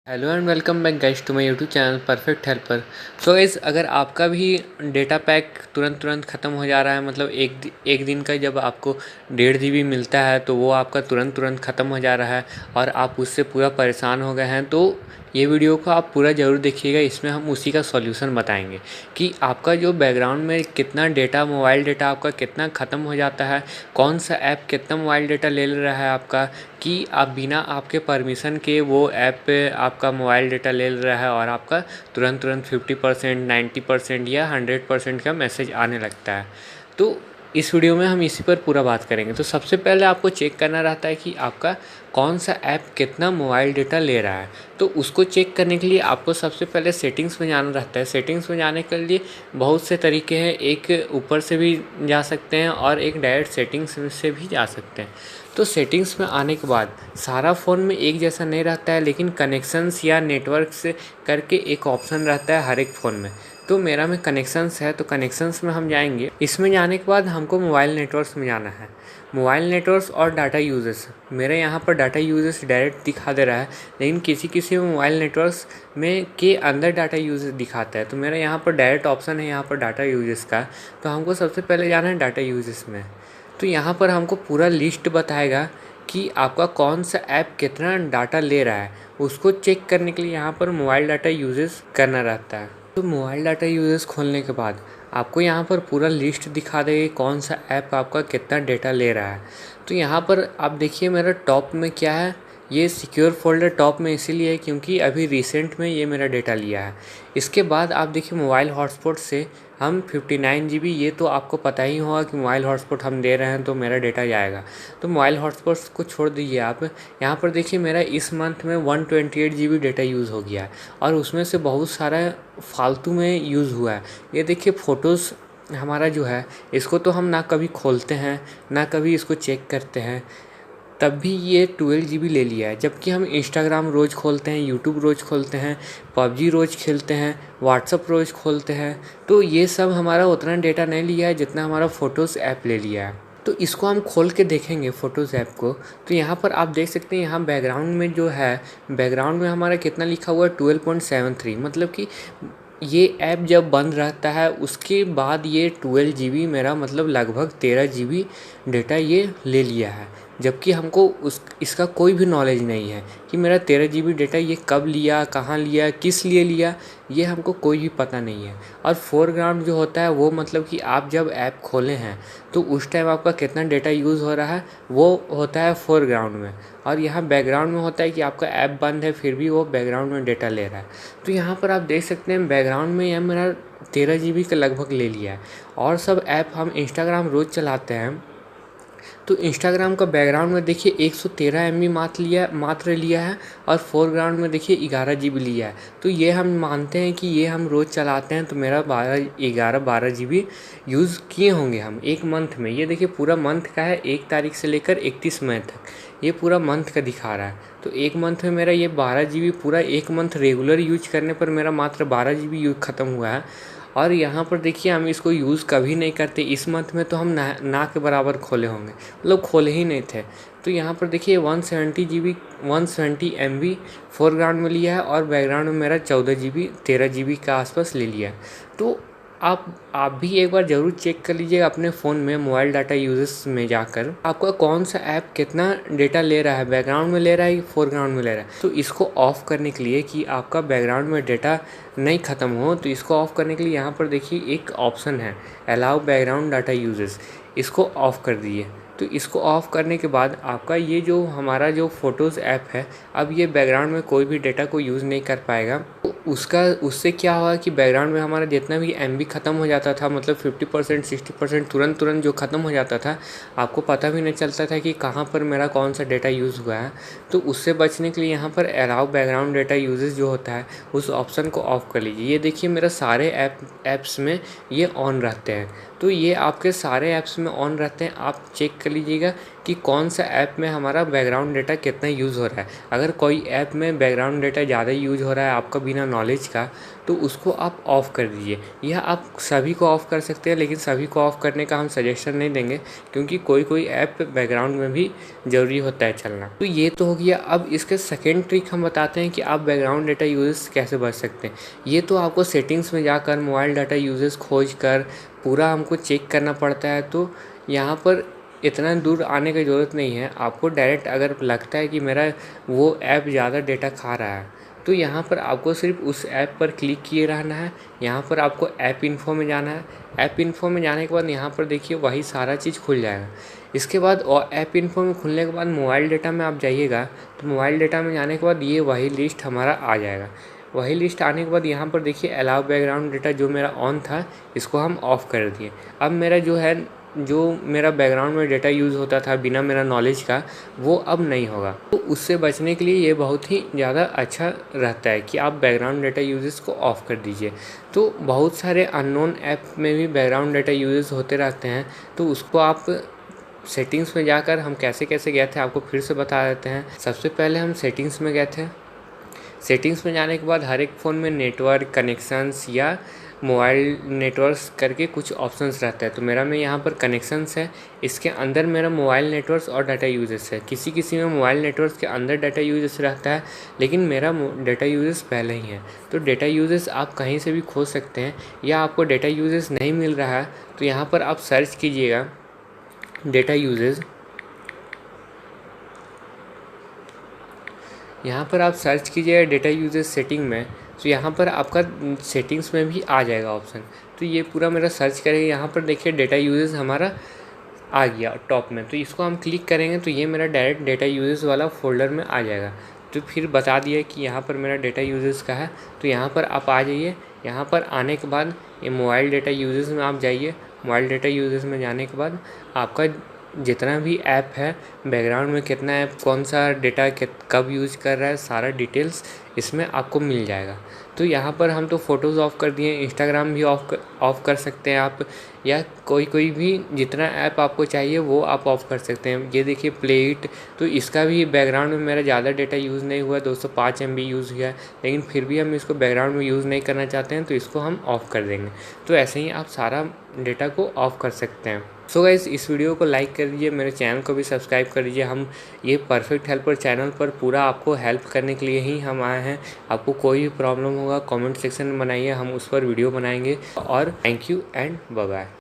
Hello and welcome back guys to my YouTube channel perfect helper. So guys, अगर आपका भी data pack तुरंत ख़त्म हो जा रहा है, मतलब एक दिन का जब आपको 1.5 GB मिलता है तो वो आपका तुरंत ख़त्म हो जा रहा है और आप उससे पूरा परेशान हो गए हैं, तो ये वीडियो को आप पूरा ज़रूर देखिएगा। इसमें हम उसी का सॉल्यूशन बताएंगे कि आपका जो बैकग्राउंड में कितना डेटा, मोबाइल डेटा आपका कितना ख़त्म हो जाता है, कौन सा ऐप कितना मोबाइल डेटा ले रहा है आपका, कि आप बिना आपके परमिशन के वो ऐप पे आपका मोबाइल डेटा ले रहा है और आपका तुरंत 50%, 90% या 100% का मैसेज आने लगता है। तो इस वीडियो में हम इसी पर पूरा बात करेंगे। तो सबसे पहले आपको चेक करना रहता है कि आपका कौन सा ऐप कितना मोबाइल डेटा ले रहा है। तो उसको चेक करने के लिए आपको सबसे पहले सेटिंग्स में जाना रहता है। सेटिंग्स में जाने के लिए बहुत से तरीके हैं, एक ऊपर से भी जा सकते हैं और एक डायरेक्ट सेटिंग्स से भी जा सकते हैं। तो सेटिंग्स में आने के बाद सारा फ़ोन में एक जैसा नहीं रहता है, लेकिन कनेक्शंस या नेटवर्क से करके एक ऑप्शन रहता है हर एक फ़ोन में। तो मेरा में कनेक्शंस है, तो कनेक्शंस में हम जाएंगे। इसमें जाने के बाद हमको मोबाइल नेटवर्क्स में जाना है। मोबाइल नेटवर्क्स और डाटा यूजेस, मेरे यहाँ पर डाटा यूजेस डायरेक्ट दिखा दे रहा है, लेकिन किसी मोबाइल नेटवर्क्स में के अंदर डाटा यूजेस दिखाता है। तो मेरा यहाँ पर डायरेक्ट ऑप्शन है यहाँ पर डाटा यूजेस का। तो हमको सबसे पहले जाना है डाटा यूजेस में। तो यहाँ पर हमको पूरा लिस्ट बताएगा कि आपका कौन सा ऐप कितना डाटा ले रहा है। उसको चेक करने के लिए यहाँ पर मोबाइल डाटा यूजेस करना रहता है। तो मोबाइल डाटा यूजेस खोलने के बाद आपको यहाँ पर पूरा लिस्ट दिखा देगा कौन सा ऐप आपका कितना डेटा ले रहा है। तो यहाँ पर आप देखिए मेरा टॉप में क्या है, ये सिक्योर फोल्डर टॉप में इसीलिए है क्योंकि अभी रिसेंट में ये मेरा डेटा लिया है। इसके बाद आप देखिए मोबाइल हॉटस्पॉट से हम 59 GB, ये तो आपको पता ही होगा कि मोबाइल हॉटस्पॉट हम दे रहे हैं तो मेरा डेटा जाएगा। तो मोबाइल हॉटस्पॉट को छोड़ दीजिए आप। यहाँ पर देखिए मेरा इस मंथ में 128 GB डेटा यूज़ हो गया है और उसमें से बहुत सारा फालतू में यूज़ हुआ है। ये देखिए फ़ोटोज़ हमारा जो है, इसको तो हम ना कभी खोलते हैं ना कभी इसको चेक करते हैं, तब भी ये 12 GB ले लिया है। जबकि हम इंस्टाग्राम रोज़ खोलते हैं, यूट्यूब रोज़ खोलते हैं, पबजी रोज़ खेलते हैं, व्हाट्सअप रोज़ खोलते हैं। तो ये सब हमारा उतना डेटा नहीं लिया है जितना हमारा फ़ोटोज़ ऐप ले लिया है। तो इसको हम खोल के देखेंगे फ़ोटोज़ ऐप को। तो यहाँ पर आप देख सकते हैं, यहाँ बैकग्राउंड में जो है, बैकग्राउंड में हमारा कितना लिखा हुआ है 12.73, मतलब कि ये ऐप जब बंद रहता है उसके बाद ये 12 GB मेरा मतलब लगभग 13 GB डेटा ये ले लिया है। जबकि हमको इसका कोई भी नॉलेज नहीं है कि मेरा 13 GB डेटा ये कब लिया, कहाँ लिया, किस लिए लिया, ये हमको कोई भी पता नहीं है। और फोरग्राउंड जो होता है वो मतलब कि आप जब ऐप खोले हैं तो उस टाइम आपका कितना डेटा यूज़ हो रहा है वो होता है फोरग्राउंड में। और यहाँ बैकग्राउंड में होता है कि आपका ऐप बंद है फिर भी वो बैकग्राउंड में डेटा ले रहा है। तो यहाँ पर आप देख सकते हैं बैकग्राउंड में यह मेरा 13 GB के लगभग ले लिया है। और सब ऐप हम इंस्टाग्राम रोज़ चलाते हैं, तो इंस्टाग्राम का बैकग्राउंड में देखिए 113 MB मात्र लिया है और फोरग्राउंड में देखिए 11 GB लिया है। तो ये हम मानते हैं कि ये हम रोज़ चलाते हैं, तो मेरा 12 GB यूज़ किए होंगे हम एक मंथ में। ये देखिए पूरा मंथ का है, 1 तारीख से लेकर 31 मई तक, ये पूरा मंथ का दिखा रहा है। तो एक मंथ में मेरा ये 12 GB, पूरा एक मंथ रेगुलर यूज करने पर मेरा मात्र 12 GB यूज ख़त्म हुआ है। और यहाँ पर देखिए हम इसको यूज़ कभी नहीं करते। इस मंथ में तो हम ना के बराबर खोले होंगे, मतलब खोले ही नहीं थे। तो यहाँ पर देखिए 170 MB फोरग्राउंड में लिया है और बैकग्राउंड में मेरा 14 GB 13 GB के आसपास ले लिया है। तो आप भी एक बार ज़रूर चेक कर लीजिएगा अपने फ़ोन में मोबाइल डाटा यूजेस में जाकर आपका कौन सा ऐप कितना डेटा ले रहा है, बैकग्राउंड में ले रहा है या फोरग्राउंड में ले रहा है। तो इसको ऑफ़ करने के लिए कि आपका बैकग्राउंड में डेटा नहीं ख़त्म हो, तो इसको ऑफ़ करने के लिए यहाँ पर देखिए एक ऑप्शन है अलाउ बैकग्राउंड डाटा यूजेस, इसको ऑफ़ कर दीजिए। तो इसको ऑफ़ करने के बाद आपका ये जो हमारा जो फ़ोटोज़ ऐप है, अब ये बैकग्राउंड में कोई भी डेटा को यूज़ नहीं कर पाएगा। तो उससे क्या होगा कि बैकग्राउंड में हमारा जितना भी MB ख़त्म हो जाता था, मतलब 50% 60% तुरंत जो ख़त्म हो जाता था, आपको पता भी नहीं चलता था कि कहाँ पर मेरा कौन सा डेटा यूज़ हुआ है। तो उससे बचने के लिए यहाँ पर अलाउ बैकग्राउंड डेटा यूजेस जो होता है उस ऑप्शन को ऑफ़ कर लीजिए। ये देखिए मेरा सारे ऐप्स में ये ऑन रहते हैं। तो ये आपके सारे ऐप्स में ऑन रहते हैं, आप चेक कर लीजिएगा कि कौन सा ऐप में हमारा बैकग्राउंड डेटा कितना यूज़ हो रहा है। अगर कोई ऐप में बैकग्राउंड डेटा ज़्यादा यूज़ हो रहा है आपका बिना नॉलेज का, तो उसको आप ऑफ़ कर दीजिए। यह आप सभी को ऑफ़ कर सकते हैं, लेकिन सभी को ऑफ़ करने का हम सजेशन नहीं देंगे, क्योंकि कोई ऐप बैकग्राउंड में भी ज़रूरी होता है चलना। तो ये तो हो गया। अब इसके सेकेंड ट्रिक हम बताते हैं कि आप बैकग्राउंड डेटा यूजेस कैसे बच सकते हैं। ये तो आपको सेटिंग्स में जाकर मोबाइल डाटा यूजेस खोज कर पूरा हमको चेक करना पड़ता है। तो यहाँ पर इतना दूर आने की ज़रूरत नहीं है। आपको डायरेक्ट अगर लगता है कि मेरा वो ऐप ज़्यादा डेटा खा रहा है, तो यहाँ पर आपको सिर्फ उस ऐप पर क्लिक किए रहना है। यहाँ पर आपको ऐप इन्फो में जाना है। ऐप इन्फो में जाने के बाद यहाँ पर देखिए वही सारा चीज़ खुल जाएगा। इसके बाद और ऐप इन्फो में खुलने के बाद मोबाइल डेटा में आप जाइएगा, तो मोबाइल डेटा में जाने के बाद ये वही लिस्ट हमारा आ जाएगा। वही लिस्ट आने के बाद यहाँ पर देखिए अलाउ बैकग्राउंड डेटा जो मेरा ऑन था, इसको हम ऑफ़ कर दिए। अब मेरा जो मेरा बैकग्राउंड में डेटा यूज़ होता था बिना मेरा नॉलेज का, वो अब नहीं होगा। तो उससे बचने के लिए ये बहुत ही ज़्यादा अच्छा रहता है कि आप बैकग्राउंड डेटा यूजेस को ऑफ़ कर दीजिए। तो बहुत सारे अननोन ऐप में भी बैकग्राउंड डेटा यूजेस होते रहते हैं, तो उसको आप सेटिंग्स में जाकर हम कैसे गए थे आपको फिर से बता देते हैं। सबसे पहले हम सेटिंग्स में गए थे। सेटिंग्स में जाने के बाद हर एक फ़ोन में नेटवर्क कनेक्शंस या मोबाइल नेटवर्क्स करके कुछ ऑप्शंस रहता है। तो मेरा में यहाँ पर कनेक्शंस है, इसके अंदर मेरा मोबाइल नेटवर्क्स और डाटा यूजेस है। किसी में मोबाइल नेटवर्क्स के अंदर डाटा यूजेस रहता है, लेकिन मेरा डाटा यूजेस पहले ही है। तो डाटा यूजेस आप कहीं से भी खोज सकते हैं, या आपको डाटा यूजेस नहीं मिल रहा है तो यहाँ पर आप सर्च कीजिएगा डेटा यूजेस। यहाँ पर आप सर्च कीजिएगा डेटा यूजेस सेटिंग में, तो यहाँ पर आपका सेटिंग्स में भी आ जाएगा ऑप्शन। तो ये पूरा मेरा सर्च करेंगे, यहाँ पर देखिए डेटा यूजेस हमारा आ गया टॉप में। तो इसको हम क्लिक करेंगे तो ये मेरा डायरेक्ट डेटा यूजेस वाला फ़ोल्डर में आ जाएगा। तो फिर बता दिया कि यहाँ पर मेरा डेटा यूजेस का है, तो यहाँ पर आप आ जाइए। यहाँ पर आने के बाद ये मोबाइल डेटा यूजेस में आप जाइए। मोबाइल डेटा यूजेस में जाने के बाद आपका जितना भी ऐप है, बैकग्राउंड में कितना ऐप कौन सा डेटा कब यूज़ कर रहा है, सारा डिटेल्स इसमें आपको मिल जाएगा। तो यहाँ पर हम तो फ़ोटोज़ ऑफ़ कर दिए, इंस्टाग्राम भी ऑफ़ कर सकते हैं आप, या कोई भी जितना ऐप आपको चाहिए वो आप ऑफ़ कर सकते हैं। ये देखिए प्ले इट, तो इसका भी बैकग्राउंड में मेरा ज़्यादा डेटा यूज़ नहीं हुआ, 205 MB यूज़ हुआ है, लेकिन फिर भी हम इसको बैकग्राउंड में यूज़ नहीं करना चाहते हैं, तो इसको हम ऑफ़ कर देंगे। तो ऐसे ही आप सारा डेटा को ऑफ़ कर सकते हैं। सो गाइस, इस वीडियो को लाइक कर दीजिए, मेरे चैनल को भी सब्सक्राइब कर दीजिए। हम ये परफेक्ट हेल्पर चैनल पर पूरा आपको हेल्प करने के लिए ही हम आए हैं। आपको कोई भी प्रॉब्लम होगा कमेंट सेक्शन में बनाइए, हम उस पर वीडियो बनाएंगे। और thank you and bye bye.